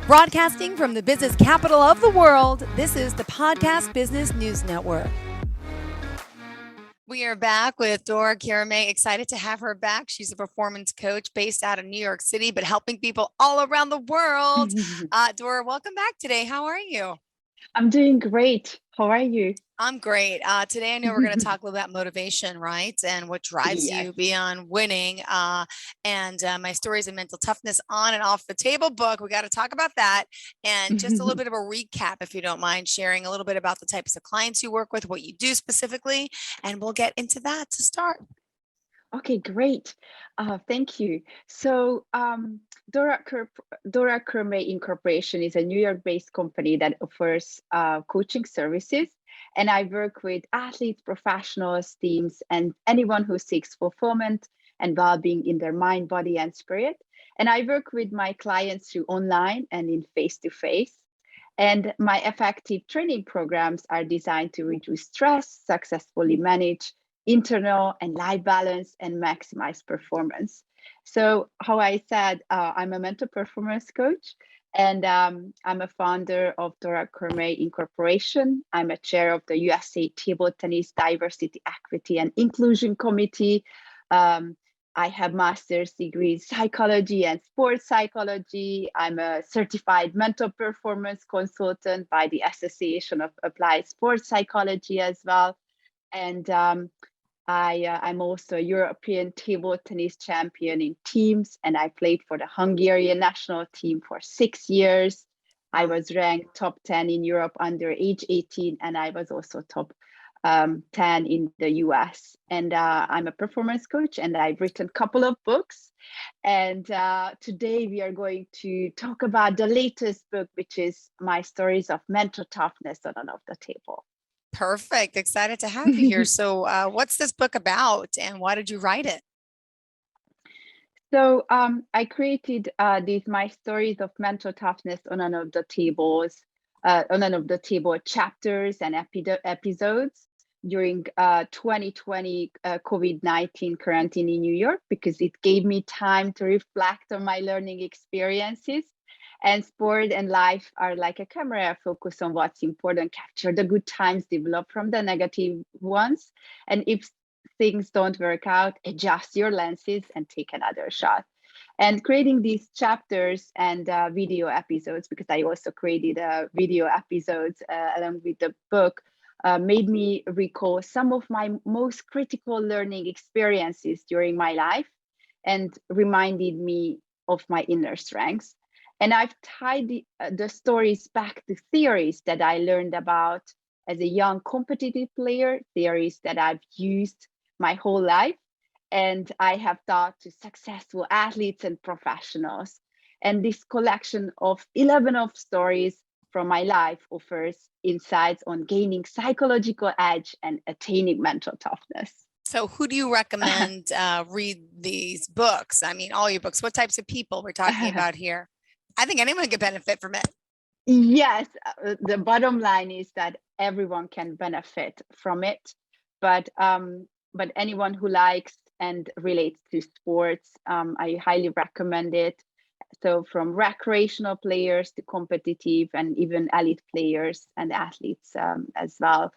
Broadcasting from the business capital of the world, this is the Podcast Business News Network. We are back with Dora Kurimay. Excited to have her back. She's a performance coach based out of New York City, but helping people all around the world. Dora, welcome back today. How are you? I'm doing great. How are you? I'm great. Today, I know we're going to talk a little about motivation, right? And what drives Yes. you beyond winning. And my stories of mental toughness on and off the table book. We got to talk about that. And just a little bit of a recap, if you don't mind sharing a little bit about the types of clients you work with, what you do specifically, and we'll get into that to start. Okay, great. Thank you. So Dora Kurimay Incorporation is a New York-based company that offers coaching services. And I work with athletes, professionals, teams, and anyone who seeks fulfillment and well-being in their mind, body, and spirit. And I work with my clients through online and in face-to-face. And my effective training programs are designed to reduce stress, successfully manage internal and life balance, and maximize performance. So, how I said, I'm a mental performance coach, and I'm a founder of Dora Kurimay Incorporation. I'm a chair of the USA Table Tennis Diversity, Equity, and Inclusion Committee. Um, I have master's degrees in psychology and sports psychology. I'm a certified mental performance consultant by the Association of Applied Sports Psychology as well. And I'm also a European table tennis champion in teams, and I played for the Hungarian national team for 6 years. I was ranked top 10 in Europe under age 18, and I was also top 10 in the US. And I'm a performance coach, and I've written a couple of books. And today we are going to talk about the latest book, which is my stories of mental toughness on and off the table. Perfect. Excited to have you here. So, what's this book about and why did you write it? So I created these my stories of mental toughness on one of the tables, on one of the table chapters and episodes during 2020 COVID-19 quarantine in New York, because it gave me time to reflect on my learning experiences. And sport and life are like a camera, focus on what's important, capture the good times, develop from the negative ones. And if things don't work out, adjust your lenses and take another shot. And creating these chapters and video episodes, because I also created video episodes along with the book, made me recall some of my most critical learning experiences during my life and reminded me of my inner strengths. And I've tied the stories back to theories that I learned about as a young competitive player, theories that I've used my whole life, and I have taught to successful athletes and professionals. And this collection of 11 of stories from my life offers insights on gaining psychological edge and attaining mental toughness. So, who do you recommend read these books? I mean, all your books. What types of people we're talking about here? I think anyone could benefit from it. Yes, the bottom line is that everyone can benefit from it, but anyone who likes and relates to sports, I highly recommend it. So from recreational players to competitive and even elite players and athletes as well,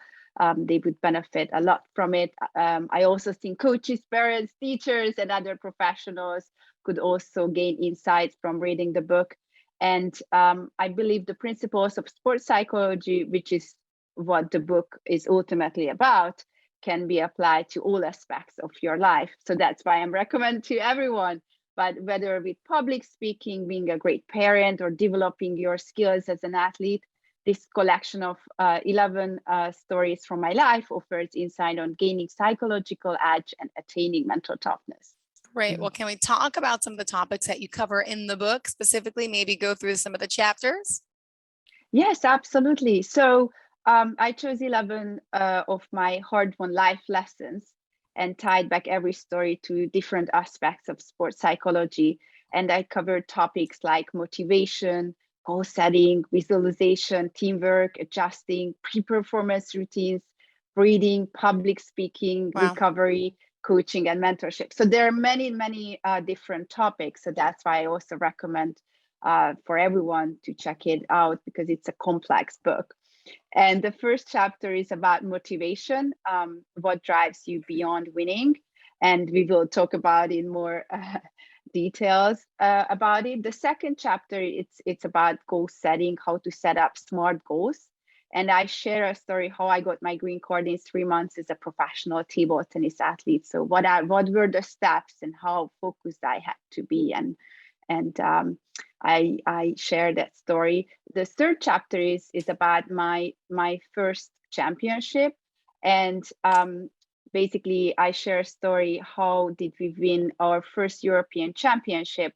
they would benefit a lot from it. I also think coaches, parents, teachers, and other professionals could also gain insights from reading the book. And I believe the principles of sports psychology, which is what the book is ultimately about, can be applied to all aspects of your life. So that's why I'm recommend to everyone. But whether with public speaking, being a great parent, or developing your skills as an athlete, this collection of 11 stories from my life offers insight on gaining psychological edge and attaining mental toughness. Great. Well, can we talk about some of the topics that you cover in the book specifically? Maybe go through some of the chapters? Yes, absolutely. So I chose 11 of my hard-won life lessons and tied back every story to different aspects of sports psychology. And I covered topics like motivation, goal setting, visualization, teamwork, adjusting, pre-performance routines, breathing, public speaking, Wow. recovery, coaching, and mentorship. So there are many, many different topics. So that's why I also recommend for everyone to check it out because it's a complex book. And the first chapter is about motivation, what drives you beyond winning. And we will talk about in more details about it. The second chapter, it's about goal setting, how to set up smart goals. And I share a story how I got my green card in 3 months as a professional table tennis athlete. So what were the steps and how focused I had to be, and I share that story. The third chapter is about my first championship, and basically I share a story how did we win our first European championship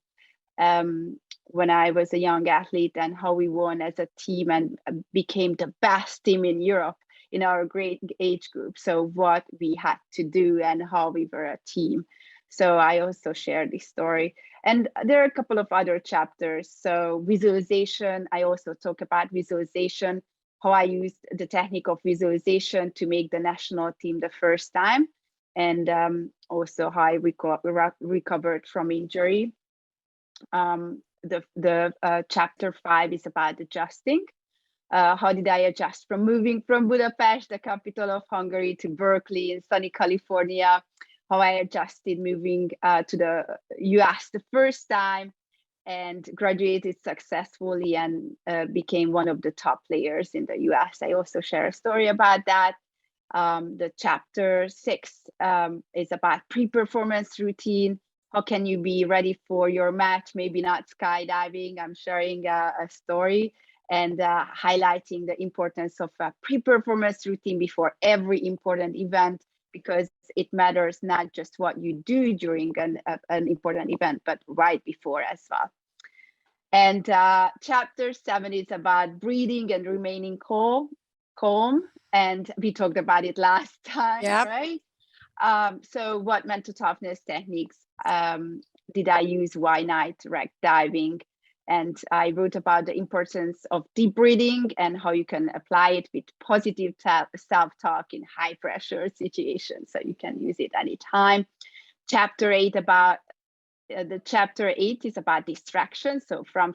when I was a young athlete, and how we won as a team and became the best team in Europe in our great age group. So what we had to do and how we were a team. So I also share this story. And there are a couple of other chapters. So visualization, I also talk about visualization, how I used the technique of visualization to make the national team the first time, and also how I recovered from injury. The chapter 5 is about adjusting. How did I adjust from moving from Budapest, the capital of Hungary, to Berkeley in sunny California? How I adjusted moving to the US the first time and graduated successfully and became one of the top players in the US. I also share a story about that. The chapter 6 is about pre-performance routine. How can you be ready for your match? Maybe not skydiving. I'm sharing a story and highlighting the importance of a pre-performance routine before every important event, because it matters not just what you do during an important event, but right before as well. And chapter 7 is about breathing and remaining calm. And we talked about it last time, Yep. right? So what mental toughness techniques did I use? Why not wreck diving? And I wrote about the importance of deep breathing and how you can apply it with positive self-talk in high pressure situations. So you can use it anytime. Chapter 8 is about distractions. So from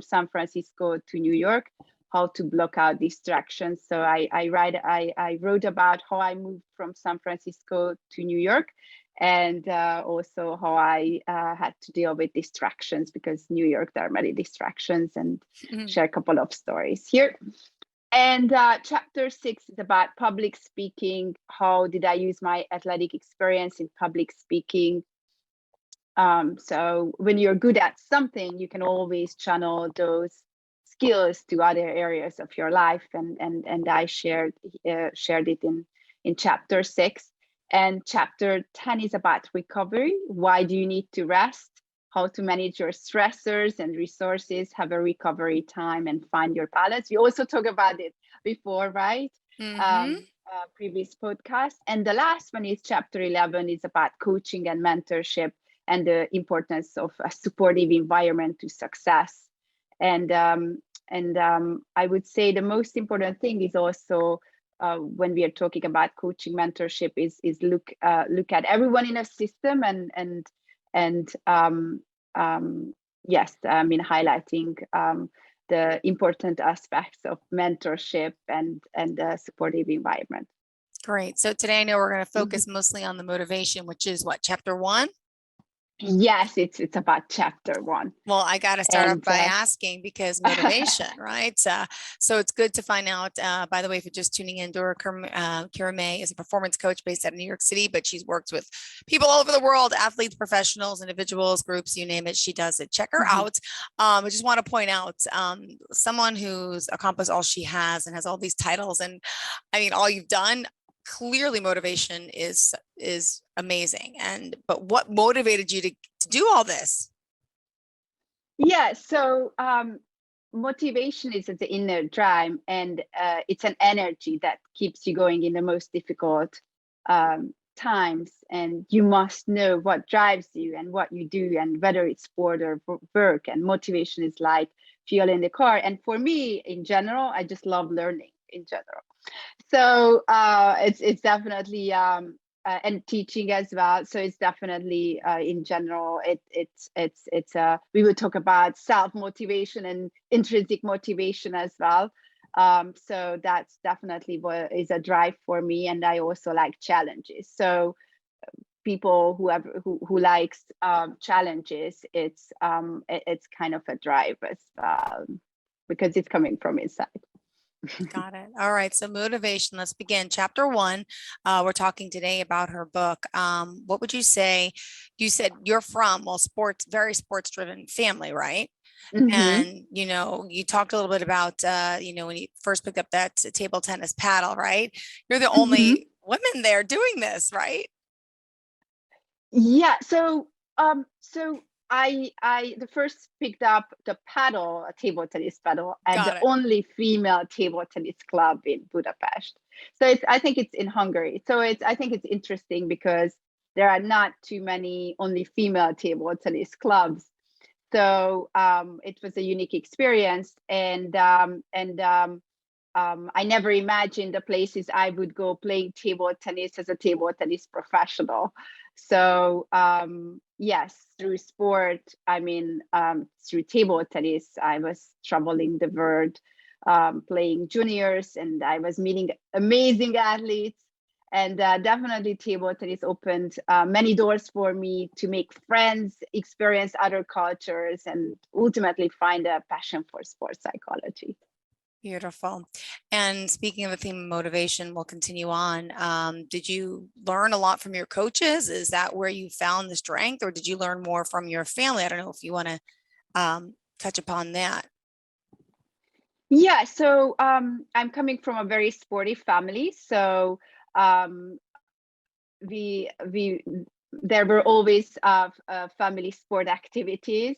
San Francisco to New York, how to block out distractions. So I wrote about how I moved from San Francisco to New York, and also how I had to deal with distractions, because New York, there are many distractions, and share a couple of stories here. And chapter 6 is about public speaking. How did I use my athletic experience in public speaking? So when you're good at something, you can always channel those skills to other areas of your life, and I shared it in chapter 6. And chapter 10 is about recovery. Why do you need to rest? How to manage your stressors and resources, have a recovery time, and find your balance. We also talked about it before, right? Previous podcast. And the last one is chapter 11, is about coaching and mentorship and the importance of a supportive environment to success. And I would say the most important thing is also when we are talking about coaching mentorship is look at everyone in a system and yes, I mean highlighting the important aspects of mentorship and the supportive environment. Great. So today I know we're going to focus mostly on the motivation, which is what, chapter 1? Yes, it's about chapter 1. Well, I got to start off by asking, because motivation, right? So it's good to find out. By the way, if you're just tuning in, Dora Kurimay is a performance coach based out of New York City, but she's worked with people all over the world, athletes, professionals, individuals, groups, you name it. She does it. Check her out. I just want to point out someone who's accomplished all she has and has all these titles. And I mean, all you've done. Clearly motivation is amazing. But what motivated you to do all this? Yeah, so motivation is the inner drive, and it's an energy that keeps you going in the most difficult times. And you must know what drives you and what you do, and whether it's sport or work. And motivation is like fuel in the car. And for me, in general, I just love learning in general. So it's definitely and teaching as well. So it's definitely in general, it's we will talk about self-motivation and intrinsic motivation as well. So that's definitely what is a drive for me. And I also like challenges. So people who likes challenges, it's kind of a drive as well, because it's coming from inside. Got it. All right. So motivation, let's begin. Chapter one, we're talking today about her book. What would you say? You said you're from, well, sports, very sports driven family, right? Mm-hmm. And, you talked a little bit about, when you first picked up that table tennis paddle, right? You're the Mm-hmm. only women there doing this, right? Yeah, so I the first picked up the paddle, a table tennis paddle, at the Got it. only female table tennis club in Budapest. So I think it's in Hungary. So I think it's interesting because there are not too many only female table tennis clubs. So it was a unique experience, and I never imagined the places I would go playing table tennis as a table tennis professional. So yes, through sport, I mean, through table tennis, I was traveling the world, playing juniors, and I was meeting amazing athletes. And definitely table tennis opened many doors for me to make friends, experience other cultures, and ultimately find a passion for sports psychology. Beautiful. And speaking of the theme of motivation, we'll continue on. Did you learn a lot from your coaches? Is that where you found the strength, or did you learn more from your family? I don't know if you want to touch upon that. Yeah, so I'm coming from a very sporty family. So um, we there were always family sport activities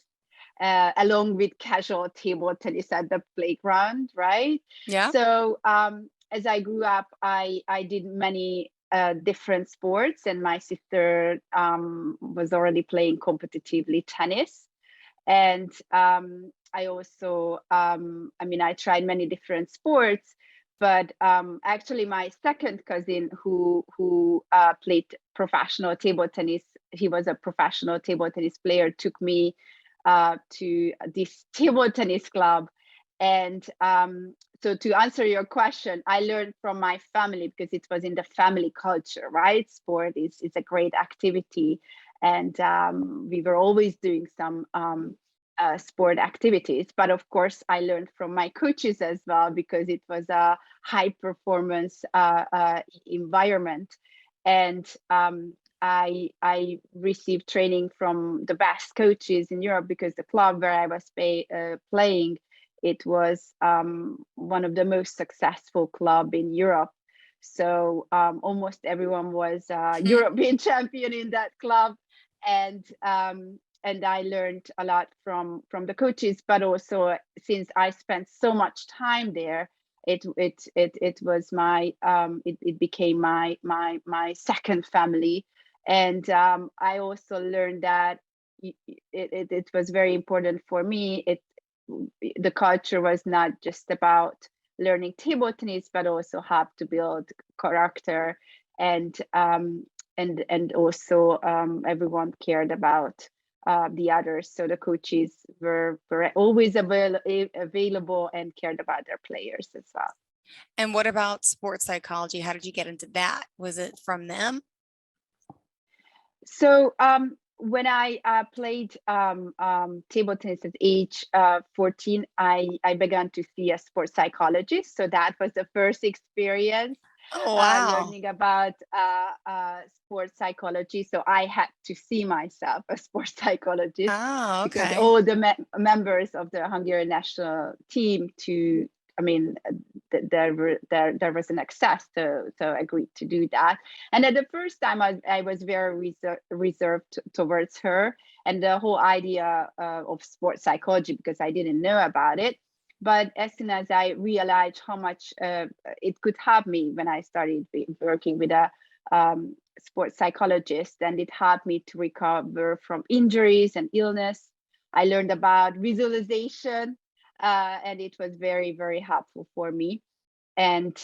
along with casual table tennis at the playground, right? Yeah. So as I grew up, I did many different sports, and my sister was already playing competitively tennis. And I also, I mean, I tried many different sports, but actually my second cousin who played professional table tennis, he was a professional table tennis player, took me to this table tennis club. And so to answer your question, I learned from my family because it was in the family culture, right? Sport is a great activity. And we were always doing some sport activities. But of course, I learned from my coaches as well because it was a high performance environment. And I received training from the best coaches in Europe because the club where I was playing, it was one of the most successful club in Europe. So almost everyone was European champion in that club, and I learned a lot from the coaches. But also, since I spent so much time there, it was my it became my second family. And I also learned that it was very important for me. The culture was not just about learning table tennis, but also have to build character, and and also everyone cared about the others. So the coaches were always available and cared about their players as well. And what about sports psychology? How did you get into that? Was it from them? So when I played table tennis at age 14, I began to see a sports psychologist. So that was the first experience Oh, wow. learning about sports psychology. So I had to see myself a sports psychologist Oh, because okay. all the members of the Hungarian national team to I mean, there was an access, so I agreed to do that. And at the first time, I was very reserved towards her and the whole idea of sports psychology because I didn't know about it. But as soon as I realized how much it could help me when I started working with a sports psychologist, and it helped me to recover from injuries and illness. I learned about visualization, and it was very, very helpful for me. And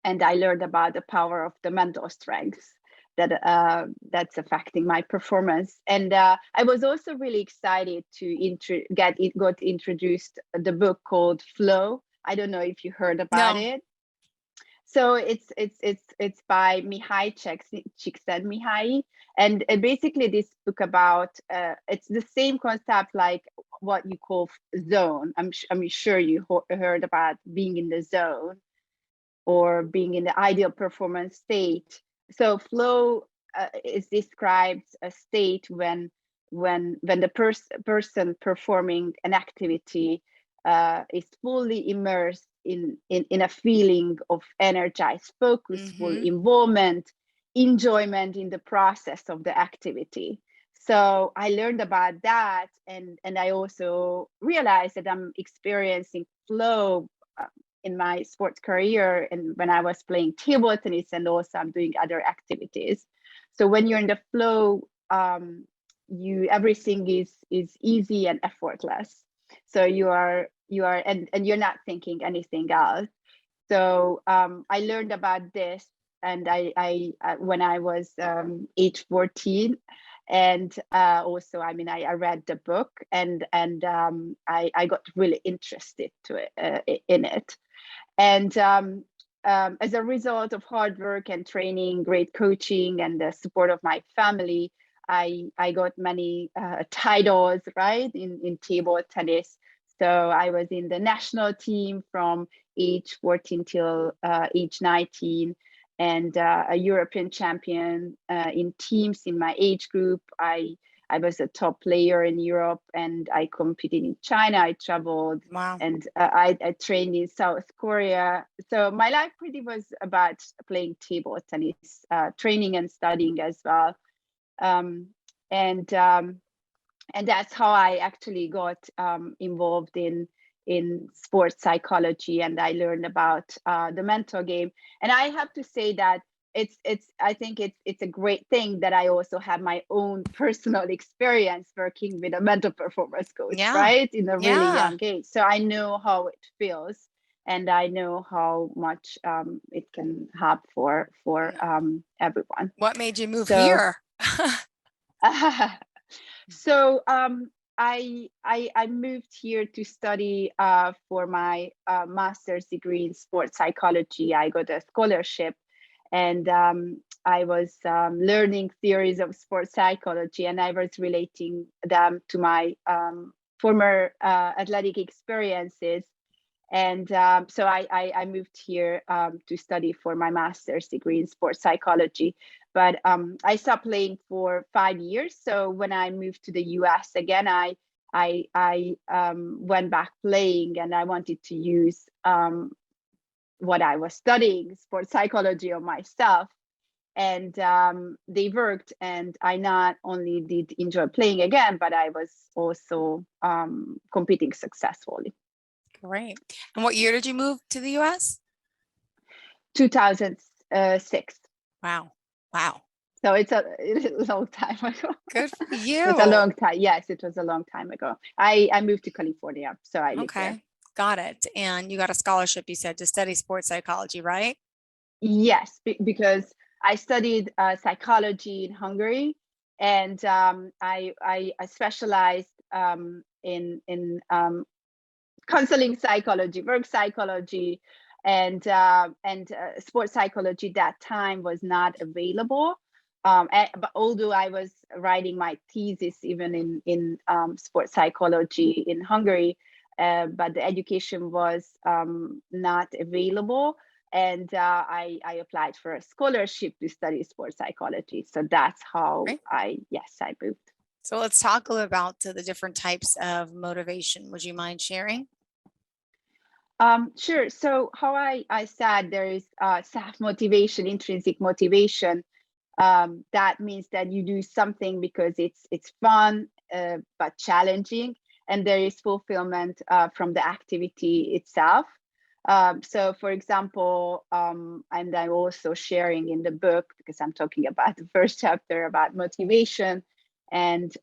and I learned about the power of the mental strength that's affecting my performance. And I was also really excited to got introduced the book called Flow. I don't know if you heard about No. it. So it's by Mihai Csikszentmihalyi, and basically this book about it's the same concept like what you call zone. I'm sure you heard about being in the zone or being in the ideal performance state. So flow is described a state when the person performing an activity is fully immersed in a feeling of energized focus, full Mm-hmm. involvement, enjoyment in the process of the activity. So I learned about that, and I also realized that I'm experiencing flow in my sports career and when I was playing table tennis, and also I'm doing other activities. So when you're in the flow, you everything is easy and effortless. So and you're not thinking anything else. So I learned about this, and I when I was age 14, and also I read the book, and I got really interested to in it. And as a result of hard work and training, great coaching, and the support of my family, I got many titles, right, in table tennis. So I was in the national team from age 14 till age 19, and a European champion in teams in my age group. I was a top player in Europe, and I competed in China. I traveled, Wow. and I trained in South Korea. So my life pretty was about playing table tennis, training and studying as well. Um, and and that's how I actually got involved in sports psychology, and I learned about the mental game. And I have to say that it's I think it's a great thing that I also have my own personal experience working with a mental performance coach, Yeah. right, in a really Yeah. young age. So I know how it feels, and I know how much it can help for everyone. What made you move So here? So I moved here to study for my master's degree in sports psychology. I got a scholarship, and I was learning theories of sports psychology, and I was relating them to my former athletic experiences. And so I moved here to study for my master's degree in sports psychology. But I stopped playing for 5 years. So when I moved to the US again, I went back playing, and I wanted to use what I was studying, sports psychology, on myself. And they worked, and I not only did enjoy playing again, but I was also competing successfully. Great. And what year did you move to the US? 2006. Wow. Wow. So it's a long time ago. Good for It was a you. long time. Yes, it was a long time ago. I moved to California, so I live there. Okay. Got it. And you got a scholarship, you said, to study sports psychology, right? Yes, because I studied psychology in Hungary, and I specialized in counseling psychology, work psychology, and sports psychology. That time was not available. But although I was writing my thesis even in sports psychology in Hungary, but the education was not available, and I applied for a scholarship to study sports psychology. So that's how Right. I moved. So let's talk a little about the different types of motivation. Would you mind sharing? Sure. So how I said there is self-motivation, intrinsic motivation. That means that you do something because it's fun but challenging, and there is fulfillment from the activity itself. So, for example, and I'm also sharing in the book, because I'm talking about the first chapter about motivation and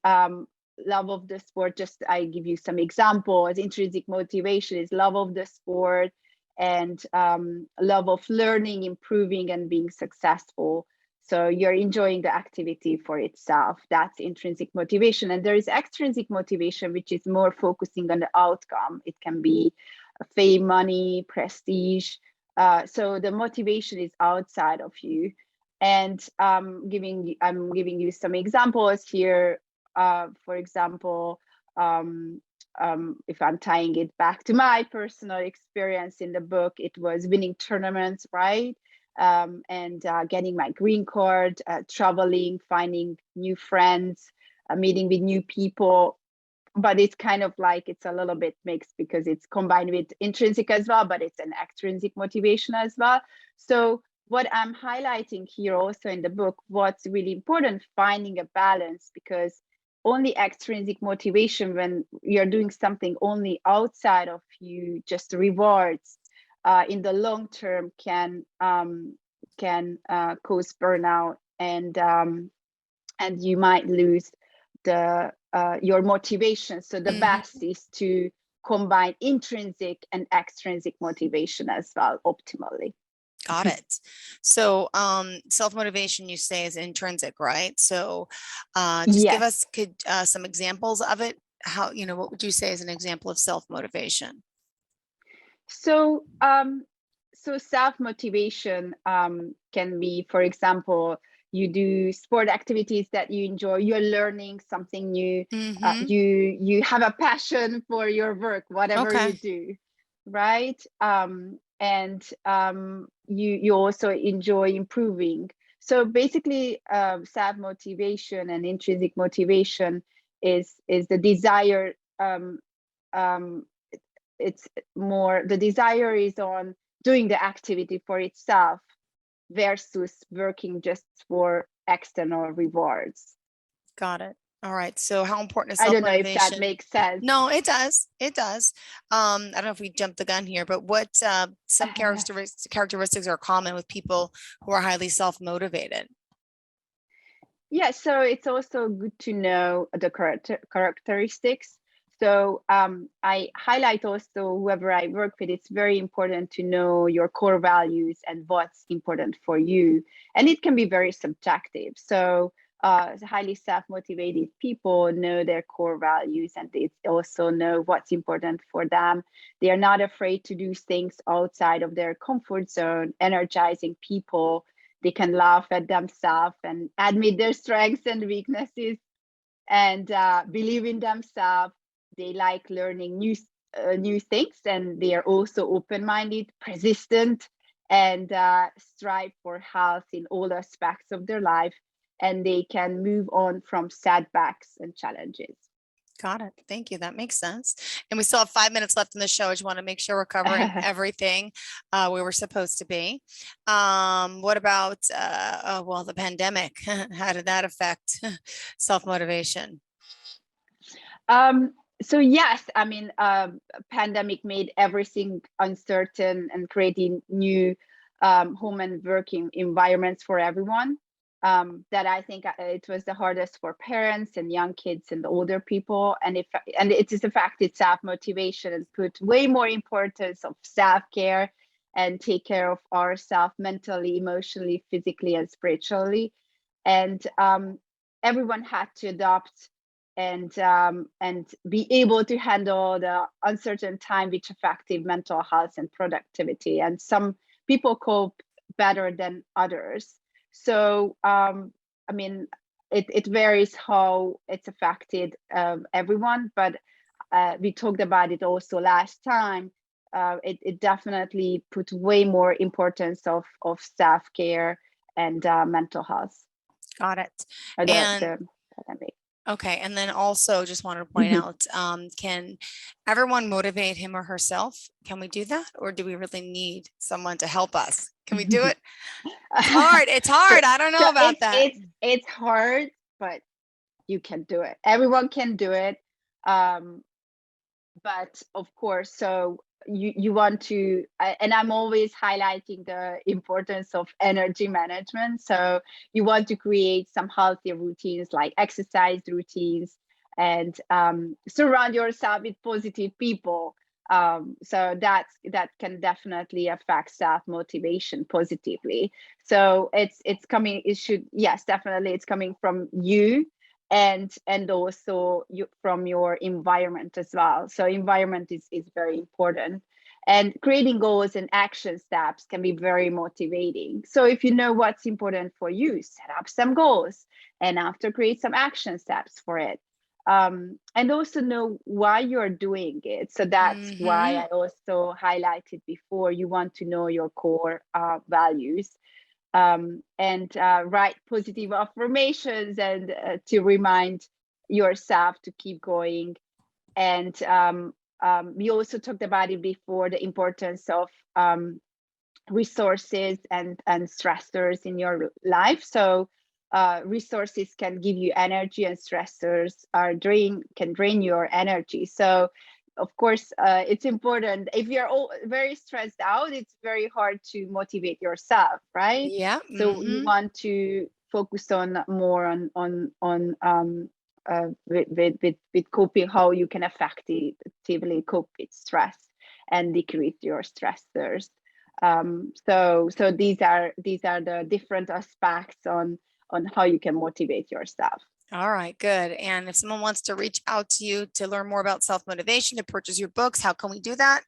love of the sport. Just I give you some examples. Intrinsic motivation is love of the sport, and love of learning, improving, and being successful. So you're enjoying the activity for itself. That's intrinsic motivation. And there is extrinsic motivation, which is more focusing on the outcome. It can be fame, money, prestige. So the motivation is outside of you. And I'm giving you some examples here. For example, if I'm tying it back to my personal experience in the book, it was winning tournaments, right? And getting my green card, traveling, finding new friends, meeting with new people. But it's kind of like it's a little bit mixed because it's combined with intrinsic as well, but it's an extrinsic motivation as well. So what I'm highlighting here also in the book, what's really important, finding a balance, because only extrinsic motivation, when you're doing something only outside of you, just rewards, in the long term can cause burnout, and you might lose the your motivation. So the best is to combine intrinsic and extrinsic motivation as well, optimally. Got it. So self-motivation, you say, is intrinsic, right? So just give Yes. us some examples of it. How, what would you say is an example of self-motivation? So so self-motivation can be, for example, you do sport activities that you enjoy, you're learning something new, you have a passion for your work, whatever you Okay. do, right? And you also enjoy improving. So basically, self-motivation and intrinsic motivation is the desire. Um, it's more, the desire is on doing the activity for itself versus working just for external rewards. Got it. All right. So how important is I don't know if that self-motivation? makes sense. No, it does. It does. I don't know if we jumped the gun here, but what some characteristics are common with people who are highly self-motivated? Yeah, so it's also good to know the characteristics. So I highlight also, whoever I work with, it's very important to know your core values and what's important for you. And it can be very subjective. So highly self-motivated people know their core values, and they also know what's important for them. They are not afraid to do things outside of their comfort zone, energizing people. They can laugh at themselves and admit their strengths and weaknesses, and believe in themselves. They like learning new things, and they are also open-minded, persistent, and strive for health in all aspects of their life. And they can move on from setbacks and challenges. Got it. Thank you. That makes sense. And we still have 5 minutes left in the show. I just want to make sure we're covering everything we were supposed to be. What about, well, the pandemic? How did that affect self-motivation? So yes, I mean, pandemic made everything uncertain and creating new home and working environments for everyone. That I think it was the hardest for parents and young kids and older people. And it is affected self-motivation and put way more importance of self-care and take care of ourselves mentally, emotionally, physically, and spiritually. And everyone had to adopt and be able to handle the uncertain time, which affected mental health and productivity. And some people cope better than others. So I mean, it varies how it's affected everyone, but we talked about it also last time. It definitely put way more importance of self-care and mental health. Got it. And The pandemic. okay. And then also just wanted to point out, can everyone motivate him or herself? Can we do that? Or do we really need someone to help us? Can we do it? It's hard. It's So, hard. I don't know about that. it's hard, but you can do it. Everyone can do it. But of course, so you want to, and I'm always highlighting the importance of energy management. So you want to create some healthy routines, like exercise routines, and surround yourself with positive people. So that can definitely affect self-motivation positively. So it's coming, it should, yes, definitely it's coming from you, and also from your environment as well. So environment is very important. And creating goals and action steps can be very motivating. So if you know what's important for you, set up some goals and after create some action steps for it. And also know why you're doing it. So that's why I also highlighted before, you want to know your core values, and write positive affirmations, and to remind yourself to keep going. And we also talked about it before, the importance of resources and stressors in your life. So resources can give you energy, and stressors can drain your energy. So of course, it's important. If you're all very stressed out, it's very hard to motivate yourself, right? Yeah. So you want to focus on more on with coping, how you can effectively cope with stress and decrease your stressors. So these are the different aspects on how you can motivate yourself. All right, good. And if someone wants to reach out to you to learn more about self-motivation, to purchase your books, how can we do that?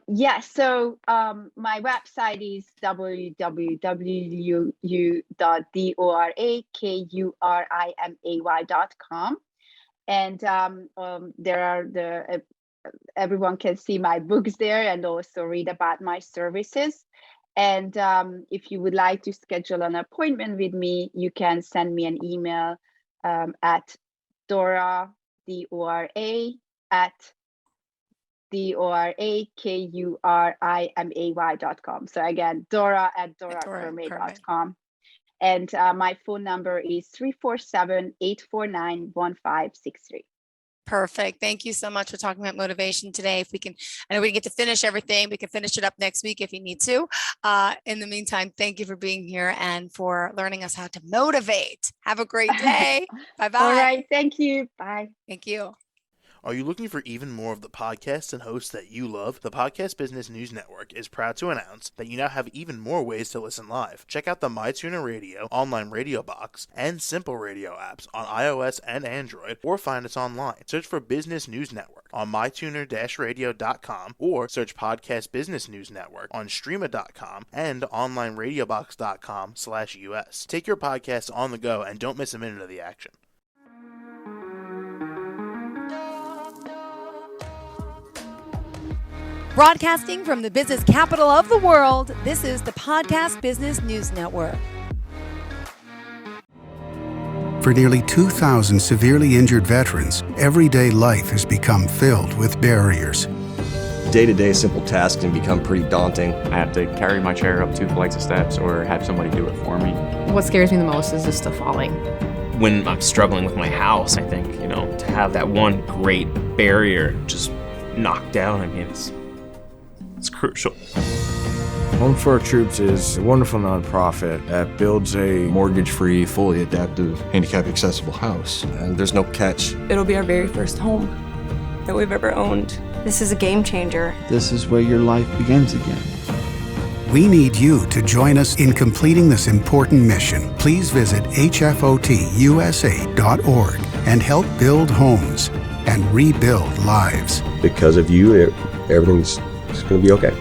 Yes. So my website is www.dorakurimay.com, and there are everyone can see my books there and also read about my services. And if you would like to schedule an appointment with me, you can send me an email at Dora, D-O-R-A, at DORAKURIMAY.com. So again, Dora at dorakurimay.com. And my phone number is 347-849-1563. Perfect. Thank you so much for talking about motivation today. If we can, I know we get to finish everything. We can finish it up next week if you need to. In the meantime, thank you for being here and for learning us how to motivate. Have a great day. Bye-bye. All right. Thank you. Bye. Thank you. Are you looking for even more of the podcasts and hosts that you love? The Podcast Business News Network is proud to announce that you now have even more ways to listen live. Check out the MyTuner Radio, online radio box, and Simple Radio apps on iOS and Android, or find us online. Search for Business News Network on mytuner-radio.com, or search Podcast Business News Network on streama.com and onlineradiobox.com/US. Take your podcast on the go and don't miss a minute of the action. Broadcasting from the business capital of the world, this is the Podcast Business News Network. For nearly 2,000 severely injured veterans, everyday life has become filled with barriers. Day-to-day simple tasks can become pretty daunting. I have to carry my chair up 2 flights of steps or have somebody do it for me. What scares me the most is just the falling. When I'm struggling with my house, I think, to have that one great barrier just knocked down, it's crucial. Home for Our Troops is a wonderful nonprofit that builds a Mortgage-free, fully adaptive, handicap-accessible house. And there's no catch. It'll be our very first home that we've ever owned. This is a game changer. This is where your life begins again. We need you to join us in completing this important mission. Please visit hfotusa.org and help build homes and rebuild lives. Because of you, everything's going to be okay.